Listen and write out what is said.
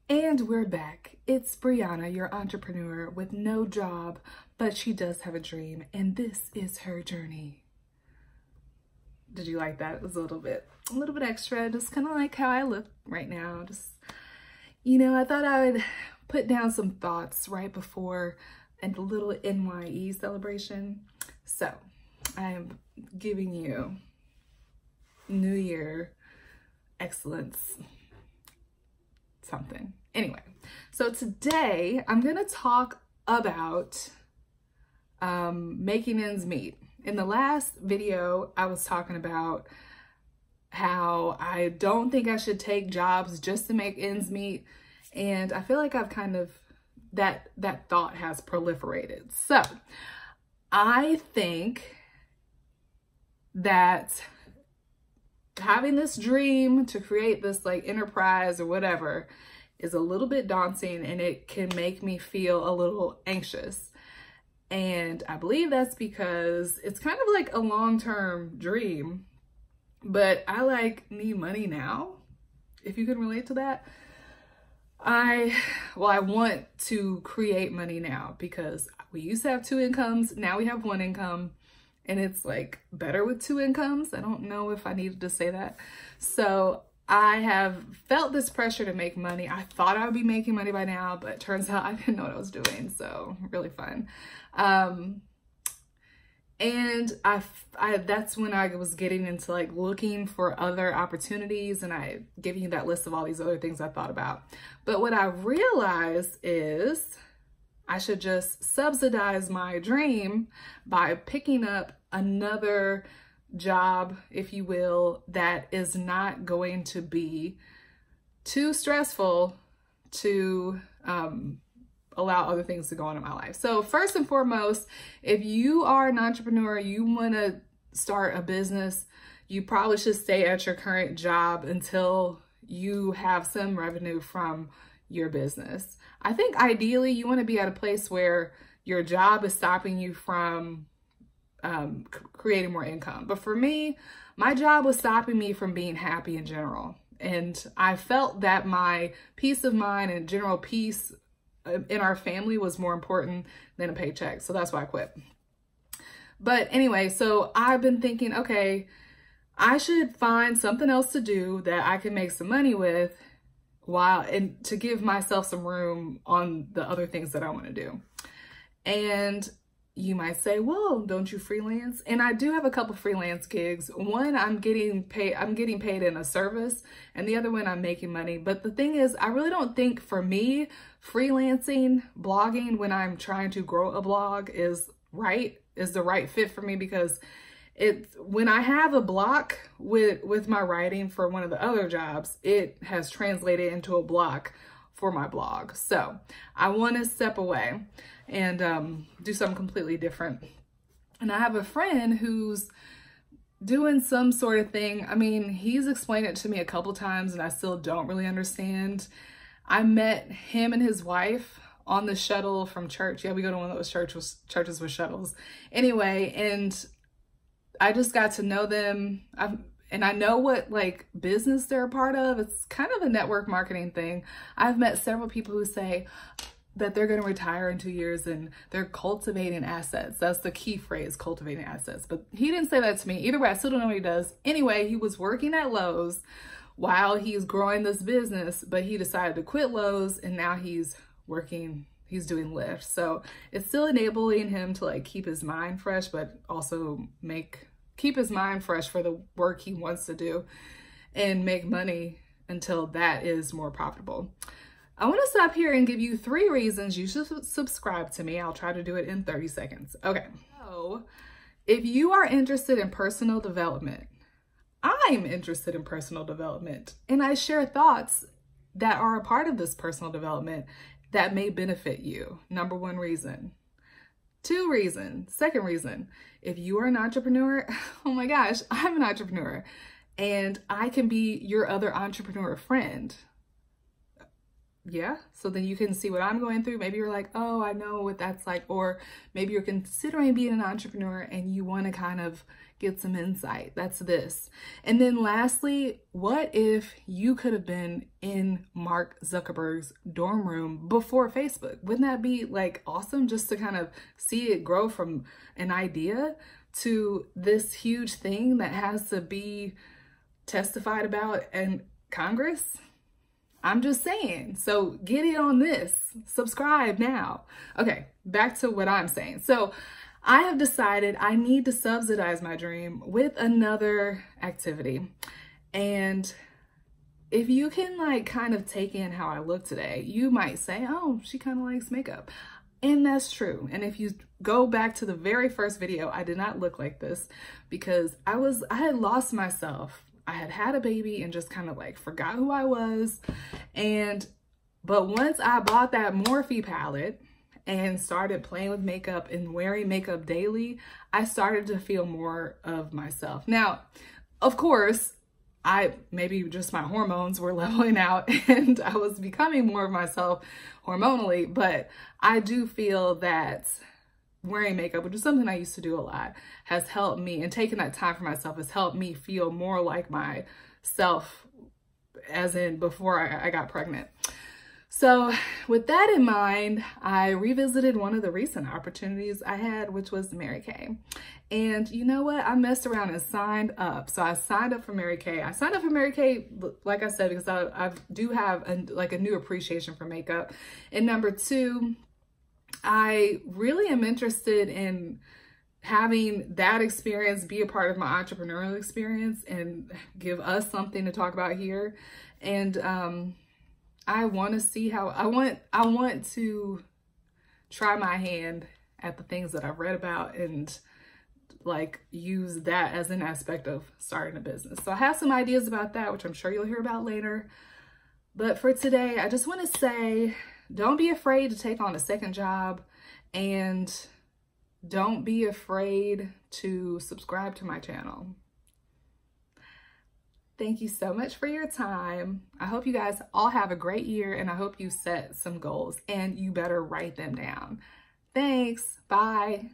And we're back. It's Brianna, your entrepreneur with no job, but she does have a dream, and this is her journey. Did you like that? It was a little bit extra, just kind of like how I look right now. Just, I thought I would put down some thoughts right before a little NYE celebration. So I am giving you New Year excellence something. Anyway, so today I'm going to talk about making ends meet. In the last video, I was talking about how I don't think I should take jobs just to make ends meet. And I feel like I've kind of, that thought has proliferated. So I think that having this dream to create this like enterprise or whatever is a little bit daunting, and it can make me feel a little anxious. And I believe that's because it's kind of like a long-term dream, but I need money now, if you can relate to that. I want to create money now because we used to have 2 incomes. Now we have 1 income. And it's like better with 2 incomes. I don't know if I needed to say that. So I have felt this pressure to make money. I thought I would be making money by now, but it turns out I didn't know what I was doing. So really fun. And that's when I was getting into like looking for other opportunities, and I giving you that list of all these other things I thought about. But what I realized is I should just subsidize my dream by picking up another job, if you will, that is not going to be too stressful to allow other things to go on in my life. So first and foremost, if you are an entrepreneur, you want to start a business, you probably should stay at your current job until you have some revenue from your business. I think ideally you want to be at a place where your job is stopping you from creating more income. But for me, my job was stopping me from being happy in general. And I felt that my peace of mind and general peace in our family was more important than a paycheck. So that's why I quit. But anyway, so I've been thinking, okay, I should find something else to do that I can make some money with, and to give myself some room on the other things that I want to do. And you might say, well, don't you freelance? And I do have a couple freelance gigs. One, I'm getting paid in a service, and the other one I'm making money. But the thing is, I really don't think for me, freelancing, blogging, when I'm trying to grow a blog is the right fit for me, because when I have a block with my writing for one of the other jobs, it has translated into a block for my blog. So I want to step away and do something completely different. And I have a friend who's doing some sort of thing. I mean, he's explained it to me a couple times and I still don't really understand. I met him and his wife on the shuttle from church. Yeah, we go to one of those churches with shuttles. Anyway, and I just got to know them. And I know what like business they're a part of. It's kind of a network marketing thing. I've met several people who say that they're going to retire in 2 years and they're cultivating assets. That's the key phrase, cultivating assets. But he didn't say that to me. Either way, I still don't know what he does. Anyway, he was working at Lowe's while he's growing this business, but he decided to quit Lowe's and now he's doing Lyft. So it's still enabling him to like keep his mind fresh, but also keep his mind fresh for the work he wants to do and make money until that is more profitable. I want to stop here and give you 3 reasons you should subscribe to me. I'll try to do it in 30 seconds. Okay. So if you are interested in personal development, I'm interested in personal development, and I share thoughts that are a part of this personal development that may benefit you. Number 1 reason. 2 reason. Second reason, if you are an entrepreneur, oh my gosh, I'm an entrepreneur and I can be your other entrepreneur friend. Yeah, so then you can see what I'm going through. Maybe you're like, oh, I know what that's like. Or maybe you're considering being an entrepreneur and you want to kind of get some insight. That's this. And then lastly, what if you could have been in Mark Zuckerberg's dorm room before Facebook? Wouldn't that be like awesome, just to kind of see it grow from an idea to this huge thing that has to be testified about in Congress? I'm just saying. So get in on this. Subscribe now. Okay, back to what I'm saying. So I have decided I need to subsidize my dream with another activity. And if you can like kind of take in how I look today, you might say, oh, she kind of likes makeup. And that's true. And if you go back to the very first video, I did not look like this because I had lost myself. I had had a baby and just kind of like forgot who I was. But once I bought that Morphe palette and started playing with makeup and wearing makeup daily, I started to feel more of myself. Now, of course, maybe just my hormones were leveling out and I was becoming more of myself hormonally, but I do feel that wearing makeup, which is something I used to do a lot, has helped me, and taking that time for myself has helped me feel more like myself, as in before I got pregnant. So with that in mind, I revisited one of the recent opportunities I had, which was Mary Kay. And you know what? I messed around and signed up. So I signed up for Mary Kay. I signed up for Mary Kay, like I said, because I do have a new appreciation for makeup. And number two, I really am interested in having that experience be a part of my entrepreneurial experience and give us something to talk about here. And I want to see how I want to try my hand at the things that I've read about and like use that as an aspect of starting a business. So I have some ideas about that, which I'm sure you'll hear about later. But for today, I just want to say, don't be afraid to take on a second job, and don't be afraid to subscribe to my channel. Thank you so much for your time. I hope you guys all have a great year, and I hope you set some goals, and you better write them down. Thanks. Bye.